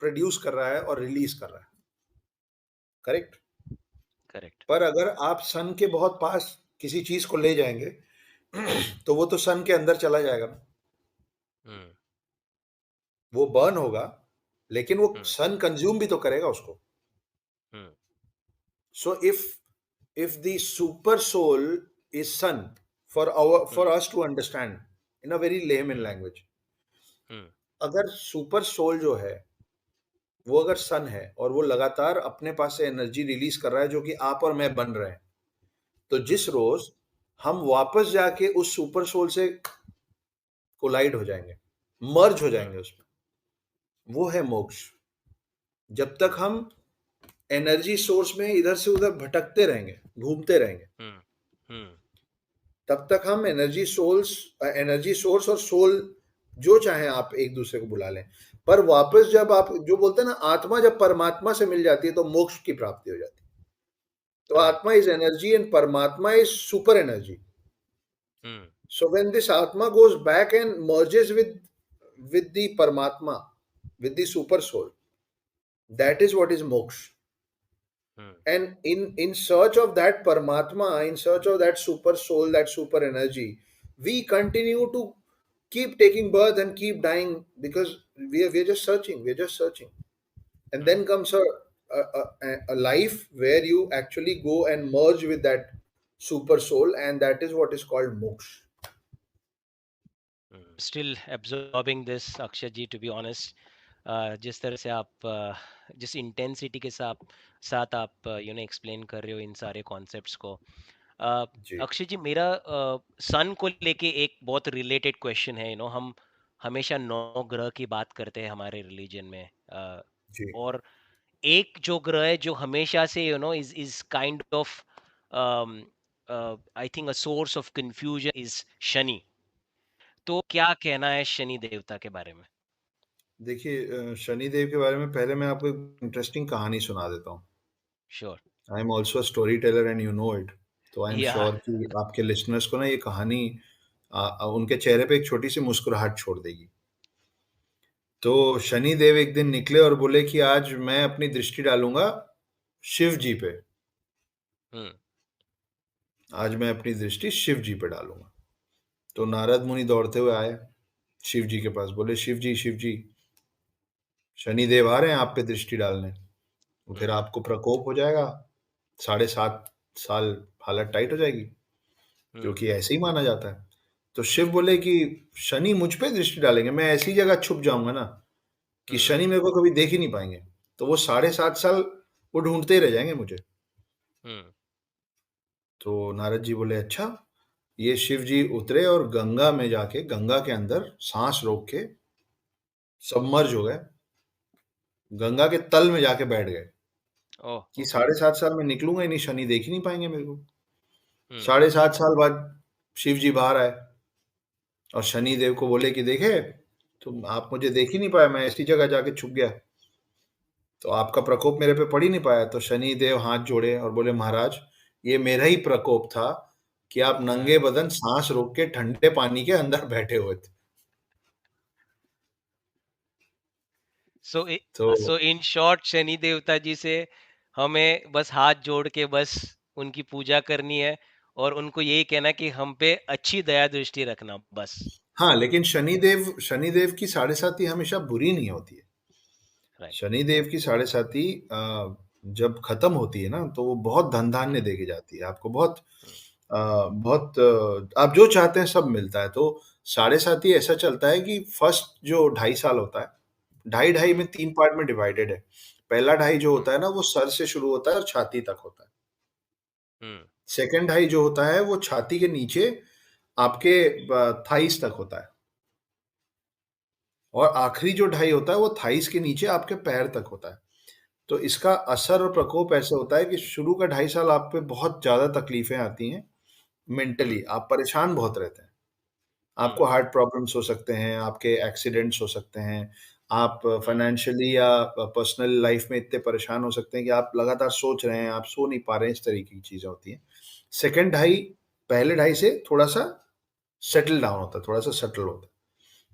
प्रोड्यूस कर रहा है और रिलीज कर रहा है, करेक्ट? करेक्ट। पर अगर आप सन के बहुत पास किसी चीज को ले जाएंगे, तो वो तो सन के अंदर चला जाएगा ना। हम्म। वो बर्न होगा, लेकिन वो हम्म। सन कंज्यूम भी तो करेगा उसको। हम्म। So if the super soul is sun, for hmm. us to understand in a very layman hmm. language, हम्म। अगर सुपर सोल जो है, वो अगर सन है और वो लगातार अपने पास से एनर्जी रिलीज कर रहा है, जो कि आप और मैं बन रहे हैं, तो जिस हम्म। रोज हम वापस जाके उस सुपर सोल से कोलाइड हो जाएंगे, मर्ज हो हम्म। जाएंगे उसमें, वो है मोक्ष। जब तक हम्म। हम एनर्जी सोर्स में इधर से उधर भटकते रहेंगे, घूमते रहेंगे, हम्म। हम्म। तब तक हम एनर्जी सोर्स और सोल, जो चाहे आप एक दूसरे को बुला लें, पर वापस जब आप जो बोलते हैं ना, आत्मा जब परमात्मा से मिल जाती है, तो मोक्ष की प्राप्ति हो जाती है। तो राइट। आत्मा इज एनर्जी एंड परमात्मा is super energy. Hmm. So when this Atma goes back and merges with the Paramatma, with the super soul, that is what is moksha. Hmm. And in search of that Paramatma, in search of that super soul, that super energy, we continue to keep taking birth and keep dying, because we are just searching, we're just searching. And hmm. then comes a life where you actually go and merge with that super soul, and that is what is called moksha. Still absorbing this Akshay ji, to be honest. जिस तरह से आप जिस intensity के साथ आप explain कर रहे हो इन सारे कॉन्सेप्ट्स को। जी। अक्षय जी, मेरा सन को लेके एक बहुत रिलेटेड क्वेश्चन है। हम हमेशा नौ ग्रह की बात करते हैं हमारे रिलीजन में। जी। और एक जो ग्रह है जो हमेशा से is kind of I think a source of confusion is Shani. तो क्या कहना है शनि देवता के बारे में? देखिए शनि देव के बारे में पहले मैं आपको एक इंटरेस्टिंग कहानी सुना देता हूँ। Sure. I am also a story teller and you know it. तो आई एम या। श्योर कि आपके लिसनर्स को ना ये कहानी उनके चेहरे पे एक छोटी-सी मुस्कुराहट छोड़ देगी। तो शनि देव एक दिन निकले और बोले कि आज मैं अपनी दृष्टि डालूँगा शिव जी पे। हम्म। आज मैं अपनी दृष्टि शिव जी पे डालूँगा। तो नारद मुनि दौड़ते हुए आए शिव जी के पास, बोले, शिव जी, शनि देव आ रहे हैं आप पे दृष्टि डालने, तो फिर हम्म। आपको प्रकोप हो जाएगा, साढ़े 7 साल हालत टाइट हो जाएगी, जो हम्म। कि ऐसे ही माना जाता है। तो शिव बोले कि शनि मुझ पे दृष्टि डालेंगे, मैं ऐसी जगह छुप जाऊँगा ना कि हम्म। शनि मेरे को कभी देख ही नहीं पाएँगे। तो वो साढ़े 7 साल वो ढूँढते ही रह जाएँगे मुझे। हम्म। तो नारद जी बोले, अच्छा। ये शिव जी उतरे और गंगा में जाके गंगा के अंदर साँस रोक के सबमर्ज हो गए, गंगा के तल में जाके बैठ गए ओह, कि ओके। साढ़े 7 साल मैं निकलूँगा ही नहीं, शनि देख ही नहीं पाएँगे मेरे को। हम्म। साढ़े 7 साल बाद शिव जी बाहर आए और शनि देव को बोले कि देखे, तुम आप मुझे देख ही नहीं पाए, मैं ऐसी जगह जाके छुप गया, तो आपका प्रकोप मेरे पे पड़ ही नहीं पाया। तो शनि देव हाथ जोड़े और बोले, महाराज, ये मेरा ही प्रकोप था कि आप नंगे बदन साँस रोक के ठंडे पानी के अंदर बैठे हुए थे। सो तो सो इन शॉर्ट शनि देवता जी से हमें बस हाथ जोड़ के बस उनकी पूजा करनी है और उनको यही कहना कि हम पे अच्छी दया दृष्टि रखना बस। हाँ, लेकिन शनिदेव की साढ़े-साती हमेशा बुरी नहीं होती है। राइट। शनिदेव की साढ़े-साती जब खत्म होती है ना, तो वो बहुत धन-धान्य हम्म। दे के जाती है। आपको बहुत आप जो चाहते हैं सब मिलता है। तो साढ़े-साती ऐसा चलता है कि फर्स्ट जो ढाई साल होता है, ढाई-ढाई हम्म। में 3 पार्ट में डिवाइडेड है। पहला ढाई जो हम्म। होता है ना, वो सर से शुरू होता है और छाती तक होता है। हम्म। सेकंड ढाई जो होता है, वो छाती के नीचे आपके थाइज़ तक होता है। और आखिरी जो ढाई होता है, वो थाइज़ के नीचे आपके पैर तक होता है। तो इसका असर और हम्म। प्रकोप ऐसे होता है कि शुरू का ढाई साल आप पे बहुत ज़्यादा तकलीफ़ें आती हैं, हम्म। मेंटली आप परेशान बहुत रहते हैं। हम्म। आपको हार्ट प्रॉब्लम्स हो सकते हैं, आपके एक्सीडेंट्स हो सकते हैं, आप हम्म। फाइनेंशियली या पर्सनल लाइफ़ में इतने परेशान हो सकते हैं कि आप लगातार सोच रहे हैं, आप सो नहीं पा रहे हैं, इस तरीके की चीज़ें होती हैं। सेकंड ढाई पहले ढाई से थोड़ा-सा सेटल डाउन होता है, थोड़ा-सा सेटल होता है।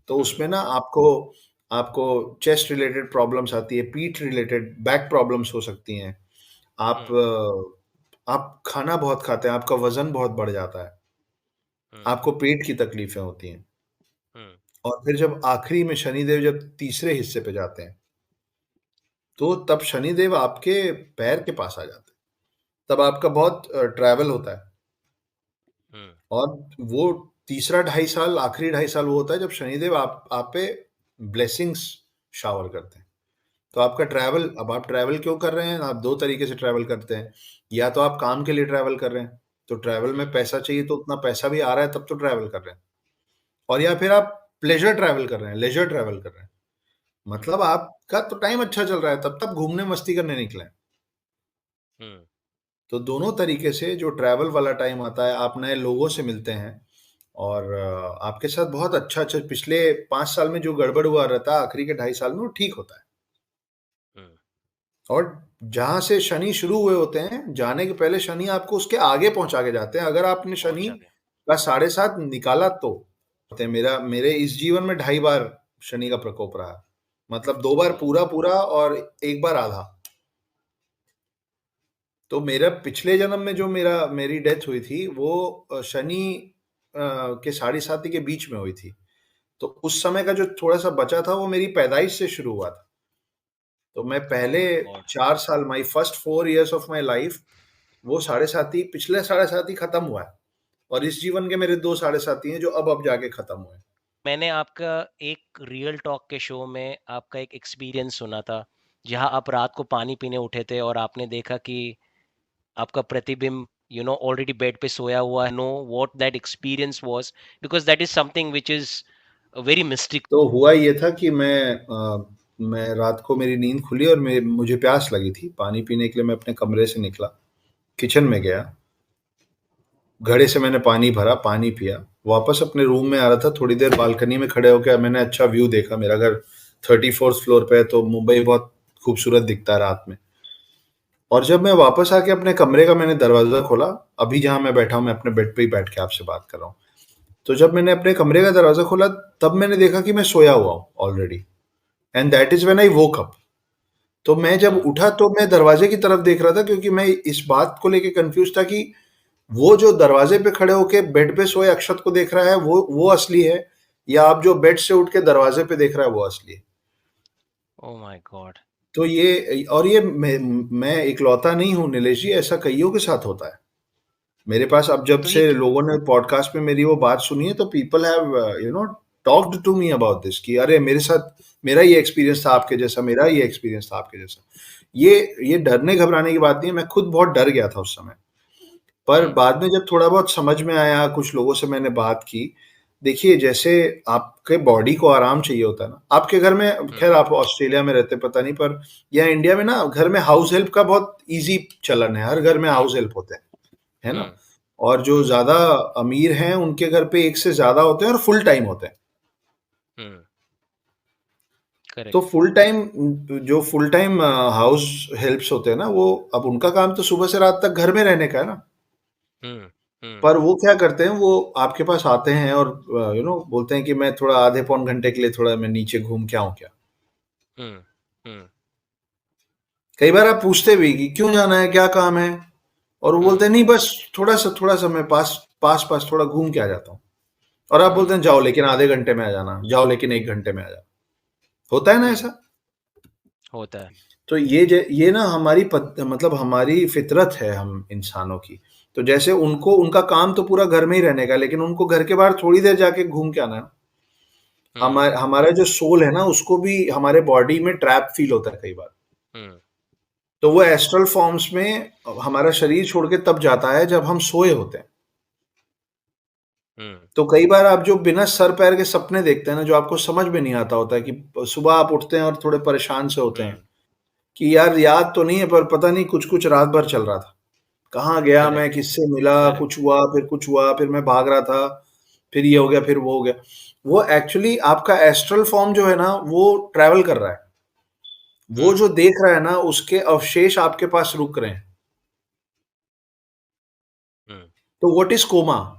तो हम्म। उसमें ना आपको आपको चेस्ट रिलेटेड प्रॉब्लम्स आती है, पीठ रिलेटेड बैक प्रॉब्लम्स हो सकती हैं। हम्म। आप खाना बहुत खाते हैं, आपका वज़न बहुत बढ़ जाता है, हम्म। आपको पेट की तकलीफ़ें होती हैं। हम्म। और फिर जब आखिरी में शनिदेव जब तीसरे हिस्से पे जाते हैं, तो तब शनिदेव आपके पैर के पास आ जाते हैं। तब आपका बहुत ट्रैवल होता है हम्म। और वो तीसरा ढाई साल, आखिरी ढाई साल वो होता है जब शनिदेव आप पे ब्लेसिंग्स शावर करते हैं। तो आपका ट्रैवल, अब आप ट्रैवल क्यों कर रहे हैं? आप 2 तरीके से ट्रैवल करते हैं। या तो आप काम के लिए ट्रैवल कर रहे हैं, तो ट्रैवल में हम्म। पैसा चाहिए तो उतना पैसा भी आ रहा है तब तो ट्रैवल कर रहे हैं। और या फिर आप प्लेज़र ट्रैवल कर रहे हैं, लेज़र ट्रैवल कर रहे हैं। हम्म। मतलब आपका तो टाइम अच्छा चल रहा है, तब तक घूमने मस्ती करने निकले हैं। हम्म। तो दोनों तरीके से जो ट्रैवल वाला टाइम आता है, आप नए लोगों से मिलते हैं और आपके साथ बहुत अच्छा-अच्छा पिछले 5 साल में जो गड़बड़ हुआ रहता है, आखिरी के ढाई साल में वो ठीक होता है। हम्म। और जहाँ से शनि शुरू हुए होते हैं, जाने के पहले शनि आपको उसके आगे पहुँचा के जाते हैं। अगर आपने शनि पहुंचा गया। का साढ़े 7 निकाला तो। मेरे इस जीवन में ढाई बार शनि का प्रकोप रहा। मतलब 2 बार ओह। पूरा-पूरा और 1 बार आधा। तो मेरा पिछले जन्म में जो मेरी डेथ हुई थी, वो शनि के साढ़े 7 के बीच में हुई थी। तो उस समय का जो थोड़ा-सा बचा था, वो मेरी पैदाइश से शुरू हुआ था। तो मैं ओह पहले माय गॉड। 4 साल, my first 4 years of my life, वो साढ़े साती पिछले साढ़े साती खत्म हुआ है और इस जीवन के मेरे 2 साढ़े साती हैं जो अब जाके खत्म हुए हैं। मैंने आपका एक रियल टॉक के शो में आपका एक एक्सपीरियंस सुना था, जहां आप रात को पानी पीने उठे थे और आपने देखा कि आपका प्रतिबिंब ऑलरेडी बेड पे सोया हुआ है। Know what that experience was, because that is something which is very mistake. तो हुआ ये था कि मैं रात को मेरी नींद खुली और मुझे प्यास लगी थी। पानी पीने के लिए मैं अपने कमरे से निकला, किचन में गया, घड़े से मैंने पानी भरा, पानी पिया, वापस अपने रूम में आ रहा था, थोड़ी देर बालकनी में खड़े होकर मैंने अच्छा व्यू देखा। मेरा घर 34th फ्लोर पे है, तो मुंबई बहुत खूबसूरत दिखता है रात में। और जब मैं वापस आके अपने कमरे का मैंने दरवाज़ा खोला, अभी जहाँ मैं बैठा हूँ, मैं अपने बेड पे ही बैठ के आपसे बात कर रहा हूँ। तो जब मैंने अपने कमरे का दरवाज़ा खोला, तब मैंने देखा कि मैं सोया हुआ हूँ already, and that is when I woke up. तो मैं जब उठा तो मैं दरवाजे की तरफ देख रहा था, क्योंकि मैं इस बात को लेके कंफ्यूज था कि वो जो दरवाजे पे खड़े होके बेड पे सोए अक्षत को देख रहा है, वो असली है, या आप जो बेड से उठ के दरवाजे पे देख रहा है वो असली है। Oh my God. तो ये मैं इकलौता नहीं हूँ नीलेश जी, ऐसा कईयों के साथ होता है मेरे पास। अब जब तो ये से लोगों ने पॉडकास्ट में मेरी वो बात सुनी है, तो people have talked to me about this, कि अरे मेरे साथ मेरा ये एक्सपीरियंस था आपके जैसा, मेरा ये एक्सपीरियंस था आपके जैसा। ये डरने घबराने की बात नहीं है, मैं खुद बहुत डर गया था उस समय। पर बाद में जब थोड़ा बहुत समझ में आया, कुछ लोगों से मैंने बात की, देखिए जैसे आपके बॉडी को आराम चाहिए होता है ना, आपके घर में, खैर आप ऑस्ट्रेलिया में रहते पता नहीं, पर या इंडिया में ना, घर में हाउस हेल्प का बहुत इजी चलन है, हर घर में हाउस हेल्प होते हैं, है ना? और जो ज्यादा अमीर हैं उनके घर पे एक से ज्यादा होते हैं और फुल टाइम होते हैं। तो फुल टाइम हाउस हेल्प्स होते हैं ना, वो अब उनका काम तो सुबह से रात तक घर में रहने का है ना। पर वो क्या करते हैं, वो आपके पास आते हैं और बोलते हैं कि मैं थोड़ा आधे पौन घंटे के लिए थोड़ा मैं नीचे घूम के आऊं क्या। कई बार आप पूछते भी कि क्यों जाना है, क्या काम है, और वो बोलते हैं नहीं बस थोड़ा सा मैं पास थोड़ा घूम के आ जाता हूँ। और आप बोलते हैं जाओ लेकिन आधे घंटे में आ जाना, जाओ लेकिन 1 घंटे में आ जाना। होता है ना ऐसा? होता है। तो ये ना हमारी मतलब हमारी फितरत है हम इंसानों की। तो जैसे उनको उनका काम तो पूरा घर में ही रहने का, लेकिन उनको घर के बाहर थोड़ी देर जाके घूम के आना है। हमारा जो सोल है ना, उसको भी हमारे बॉडी में ट्रैप फील होता है कई बार। तो वो एस्ट्रल फॉर्म्स में हमारा शरीर छोड़ के तब जाता है जब हम सोए होते हैं। तो कई बार आप जो बिना सर पैर के सपने देखते हैं ना, जो आपको समझ में नहीं आता होता है, कि सुबह आप उठते हैं और थोड़े परेशान से होते हैं कि यार याद तो नहीं है, पर पता नहीं कुछ कुछ रात भर चल रहा था, कहाँ गया मैं, किससे मिला, कुछ हुआ, फिर मैं भाग रहा था, फिर ये हो गया, फिर वो हो गया। वो एक्चुअली आपका एस्ट्रल फॉर्म जो है ना, वो ट्रैवल कर रहा है। वो जो देख रहा है ना, उसके अवशेष आपके पास रुक रहे हैं। तो व्हाट इज कोमा?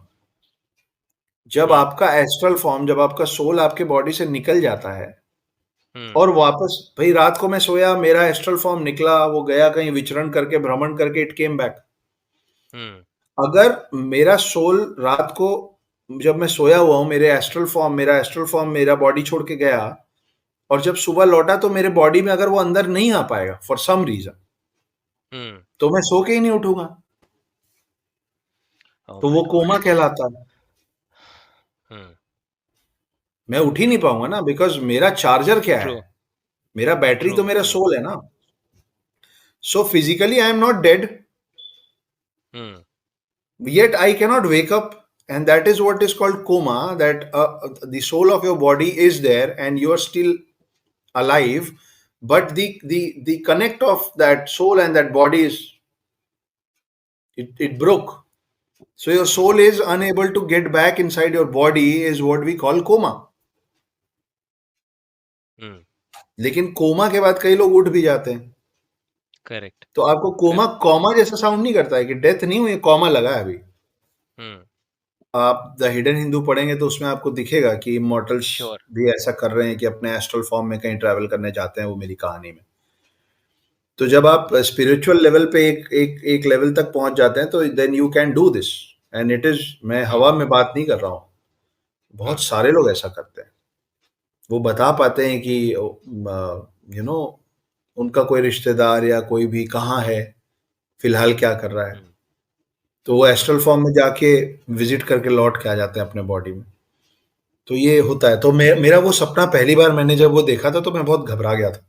जब आपका एस्ट्रल फॉर्म, जब आपका सोल आपके बॉडी से निकल जाता है और वापस, भाई रात को मैं सोया, मेरा एस्ट्रल फॉर्म निकला, वो गया कहीं विचरण करके, भ्रमण करके, इट केम बैक। अगर मेरा सोल रात को, जब मैं सोया हुआ हूं, मेरा एस्ट्रल फॉर्म मेरा बॉडी छोड़ के गया, और जब सुबह लौटा तो मेरे बॉडी में अगर वो अंदर नहीं आ पाएगा फॉर सम रीजन, तो मैं सो के ही नहीं उठूंगा। तो वो कोमा कहलाता है। मैं उठ ही नहीं पाऊंगा ना, बिकॉज मेरा चार्जर क्या है, मेरा बैटरी तो मेरा सोल है ना। So physically I am not dead, yet I cannot wake up, and that is what is called coma, that the soul of your body is there and you are still alive, but the connect of that soul and that body is, it broke. So your soul is unable to get back inside your body, is what we call coma. लेकिन coma के बाद कई लोग उठ भी जाते हैं। Correct. तो आपको कोमा कॉमा जैसा साउंड नहीं करता है कि डेथ नहीं हुई, कॉमा लगा है अभी। आप द हिडन हिंदू पढ़ेंगे तो उसमें आपको दिखेगा कि इमॉर्टल्स भी ऐसा कर रहे हैं कि अपने एस्ट्रल फॉर्म में कहीं ट्रैवल करने जाते हैं, वो मेरी कहानी में। तो जब आप स्पिरिचुअल लेवल पे एक लेवल तक पहुंच जाते हैं, तो then you can do this, and it is, मैं हवा में बात नहीं कर रहा हूँ, बहुत सारे लोग ऐसा करते हैं। वो बता पाते हैं कि उनका कोई रिश्तेदार या कोई भी कहाँ है, फिलहाल क्या कर रहा है, तो वो एस्ट्रल फॉर्म में जाके विजिट करके लौट के आ जाते हैं अपने बॉडी में। तो ये होता है। तो मेरा वो सपना पहली बार मैंने जब वो देखा था, तो मैं बहुत घबरा गया था।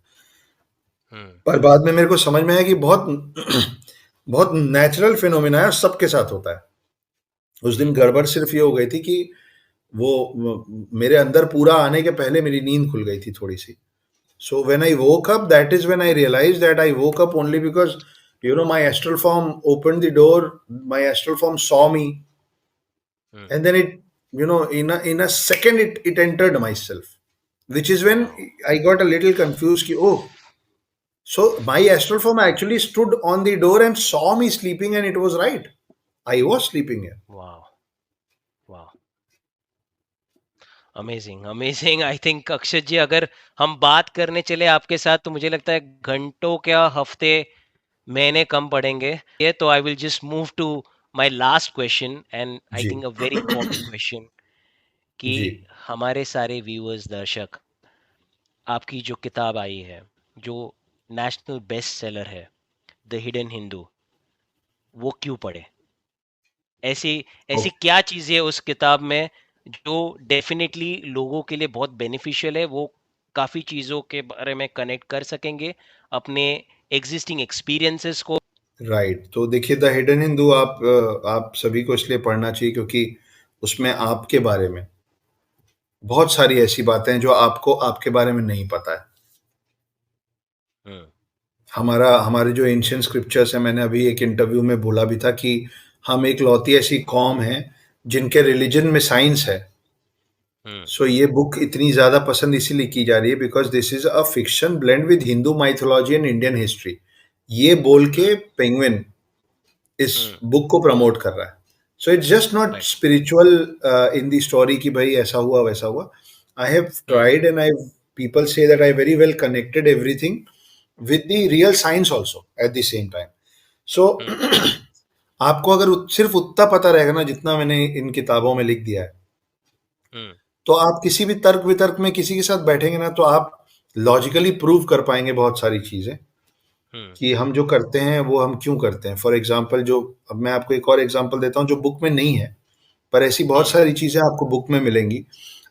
पर बाद में मेरे को समझ में आया कि बहुत बहुत नेचुरल फिनोमिना है, सबके साथ होता है। उस दिन गड़बड़ सिर्फ ये हो गई थी कि वो मेरे अंदर पूरा आने के पहले मेरी नींद खुल गई थी थोड़ी सी। So when I woke up, that is when I realized that I woke up only because, my astral form opened the door, my astral form saw me, Hmm. and then it, in a second, it entered myself, which is when Wow. I got a little confused. Oh, so my astral form actually stood on the door and saw me sleeping, and it was right. I was sleeping here. Wow. Wow. Amazing amazing I think Akshat ji, अगर हम बात करने चले आपके साथ तो मुझे लगता है घंटों क्या हफ्ते महीने कम पड़ेंगे। ये तो I will just move to my last question, and I जी। Think a very important question कि जी। हमारे सारे व्यूअर्स दर्शक, आपकी जो किताब आई है, जो नेशनल बेस्ट सेलर है, द हिडन हिंदू, वो क्यों पढ़े? ऐसी ऐसी ओ, क्या चीज़ें उस किताब में जो डेफिनेटली लोगों के लिए बहुत बेनिफिशियल है, वो काफ़ी चीज़ों के बारे में कनेक्ट कर सकेंगे अपने एग्जिस्टिंग एक्सपीरियंसेस को। राइट। तो देखिए, द हिडन हिंदू आप सभी को इसलिए पढ़ना चाहिए क्योंकि उसमें आपके बारे में बहुत सारी ऐसी बातें हैं जो आपको आपके बारे में नहीं पता है। हम्म। हमारे जो एंशिएंट स्क्रिप्चर्स हैं, मैंने अभी एक इंटरव्यू में बोला भी था कि हम एक लौती ऐसी कौम है जिनके रिलीजन में साइंस है। हम्म। सो ये बुक इतनी ज़्यादा पसंद इसीलिए की जा रही है because this is a fiction blend with Hindu mythology and Indian history. ये बोल हम्म। के पेंगुइन इस हम्म। बुक को प्रमोट कर रहा है। So it's just not right. Spiritual in the story कि भाई ऐसा हुआ वैसा हुआ। I have hmm. Tried and I people say that I very well connected everything with the real science also at the same time. So हम्म। आपको अगर सिर्फ उतना पता रहेगा ना जितना मैंने इन किताबों में लिख दिया है, हम्म। तो आप किसी भी तर्क वितर्क में किसी के साथ बैठेंगे ना तो आप लॉजिकली प्रूव कर पाएंगे बहुत सारी चीजें हम्म। कि हम जो करते हैं वो हम क्यों करते हैं। फॉर एग्जाम्पल, जो अब मैं आपको एक और एग्जाम्पल देता हूँ जो बुक में नहीं है, पर ऐसी बहुत हम्म। सारी चीजें आपको बुक में मिलेंगी।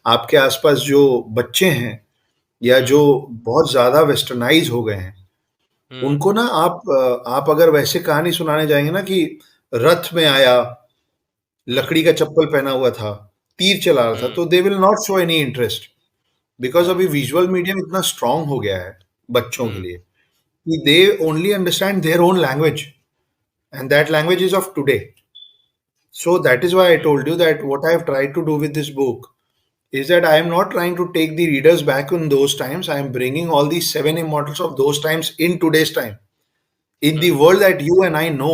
आपके आसपास जो बच्चे हैं या जो हम्म। बहुत ज्यादा वेस्टर्नाइज हो गए हैं, हम्म। उनको ना आप अगर वैसे कहानी सुनाने जाएंगे ना कि रथ में आया, हम्म। लकड़ी का चप्पल पहना हुआ था, तीर चला रहा था, हम्म। तो they will not show any interest because right. अभी विजुअल मीडियम इतना स्ट्रांग हो गया है बच्चों के हम्म। लिए कि they only understand their own language and that language is of today. So that is why I hmm. told you that what I have tried to do with this book is that I am not trying to take the readers back in those times. I am bringing all these seven immortals of those times in today's time, in the hmm. world that you and I know,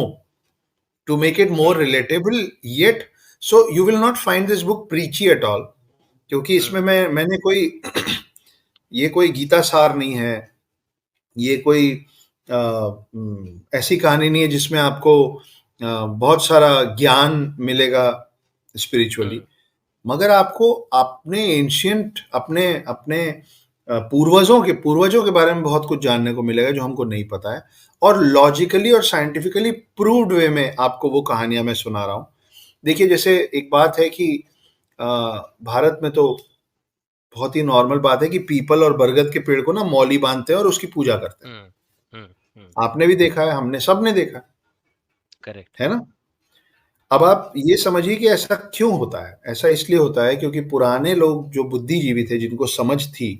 to make it more hmm. relatable. Yet, so you will not find this book preachy at all, क्योंकि इसमें हम्म। मैंने कोई ये कोई गीता सार नहीं है, ये कोई ऐसी कहानी नहीं है जिसमें आपको बहुत सारा ज्ञान मिलेगा स्पिरिचुअली, हम्म। मगर आपको अपने एंशियंट अपने अपने पूर्वजों के बारे में बहुत कुछ जानने को मिलेगा जो हमको नहीं पता है, और लॉजिकली और साइंटिफिकली प्रूव्ड वे में आपको वो कहानियां मैं सुना रहा हूँ। देखिए, जैसे एक बात है कि अ, भारत में तो बहुत ही नॉर्मल बात है कि पीपल और बरगद के पेड़ को ना मौली बांधते हैं और उसकी पूजा करते हैं। हम्म। हम्म। हम्म। आपने भी देखा है, हमने सबने देखा करेक्ट। है ना। अब हम्म। आप ये समझिए कि ऐसा क्यों होता है। ऐसा इसलिए होता है क्योंकि पुराने लोग जो बुद्धिजीवी थे, जिनको समझ थी,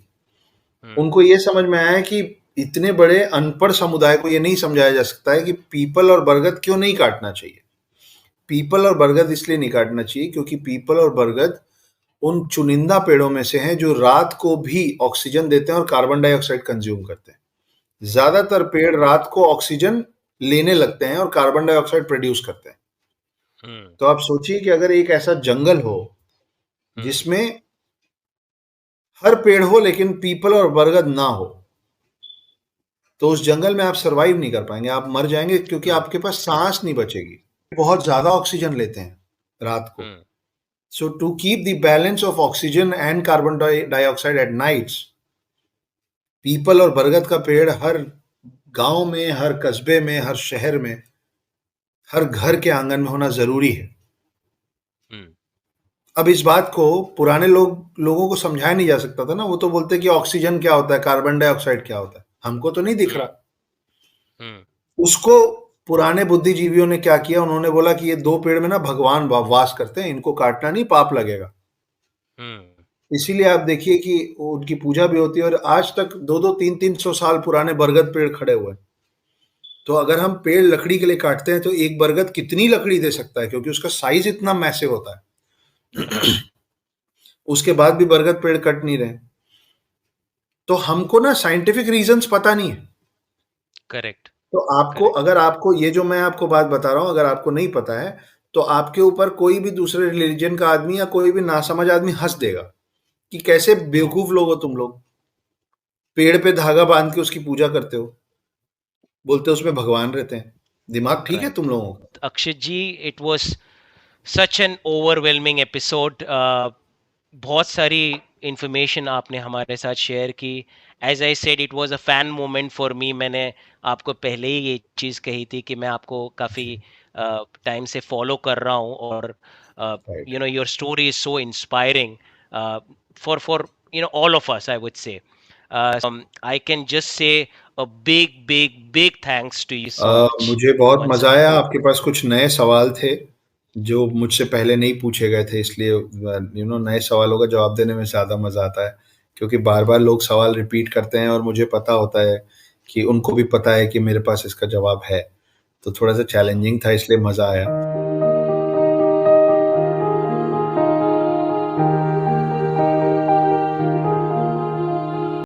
हम्म। उनको ये समझ में आया कि इतने बड़े अनपढ़ समुदाय को ये नहीं समझाया जा सकता है कि पीपल और बरगद क्यों नहीं काटना चाहिए। पीपल और बरगद इसलिए नहीं काटना चाहिए क्योंकि पीपल और बरगद उन चुनिंदा पेड़ों में से हैं जो रात को भी ऑक्सीजन देते हैं और कार्बन डाइऑक्साइड कंज्यूम करते हैं। ज्यादातर पेड़ रात को ऑक्सीजन लेने लगते हैं और कार्बन डाइऑक्साइड प्रोड्यूस करते हैं। हम्म। तो आप सोचिए कि अगर एक ऐसा जंगल हो हम्म। जिसमें हर पेड़ हो लेकिन पीपल और बरगद ना हो, तो उस जंगल में आप सरवाइव नहीं कर पाएंगे, आप मर जाएंगे क्योंकि हम्म। आपके पास सांस नहीं बचेगी। बहुत ज्यादा ऑक्सीजन लेते हैं रात को। Hmm. So to keep the balance of oxygen and carbon dioxide at nights, people और बरगद का पेड़ हर गांव में, हर कस्बे में, हर शहर में, हर घर के आंगन में होना जरूरी है। हम्म। अब इस बात को पुराने लोगों को समझाया नहीं जा सकता था ना। वो तो बोलते कि ऑक्सीजन क्या होता है, कार्बन डाइऑक्साइड क्या होता है, हमको तो नहीं दिख हम्म। रहा। हम्म। उसको पुराने बुद्धिजीवियों ने क्या किया, उन्होंने बोला कि ये दो पेड़ में ना भगवान वास करते हैं, इनको काटना नहीं, पाप लगेगा। हम्म। इसीलिए आप देखिए कि उनकी पूजा भी होती है और आज तक 2-2 3-3 सौ साल पुराने बरगद पेड़ खड़े हुए हैं। तो अगर हम पेड़ लकड़ी के लिए काटते हैं तो एक बरगद कितनी लकड़ी दे सकता है, क्योंकि उसका साइज़ इतना मैसिव होता है। उसके बाद भी बरगद पेड़ कट नहीं रहे। तो हमको ना साइंटिफिक रीज़न्स पता नहीं है। करेक्ट, तो आपको, करेक्ट, अगर आपको ये जो मैं आपको बात बता रहा हूँ, अगर आपको नहीं पता है, तो आपके ऊपर कोई भी दूसरे रिलीजन का आदमी या कोई भी नासमझ आदमी हँस देगा कि कैसे बेवकूफ़ लोग हो तुम लोग। पेड़ पे धागा बाँध के उसकी पूजा करते हो। बोलते हो उसमें भगवान रहते हैं। दिमाग ठीक है राइट। तुम लोगों का? Akshit ji, it was such an overwhelming episode. बहुत सारी इंफॉर्मेशन आपने हमारे साथ शेयर की। As I said, it was a fan moment for me. मैंने आपको पहले ही ये चीज़ कही थी कि मैं आपको काफ़ी टाइम से फॉलो कर रहा हूँ, और right. You know your story is so inspiring for you know all of us, I would say. I can just say a big thanks to you so much मुझे बहुत once मज़ा आया। again. आपके पास कुछ नए सवाल थे, जो मुझसे पहले नहीं पूछे गए थे, इसलिए नए सवालों का जवाब देने में ज़्यादा मज़ा आता है, क्योंकि बार-बार लोग सवाल रिपीट करते हैं और मुझे पता होता है कि उनको भी पता है कि मेरे पास इसका जवाब है। तो थोड़ा-सा चैलेंजिंग था, इसलिए मज़ा आया।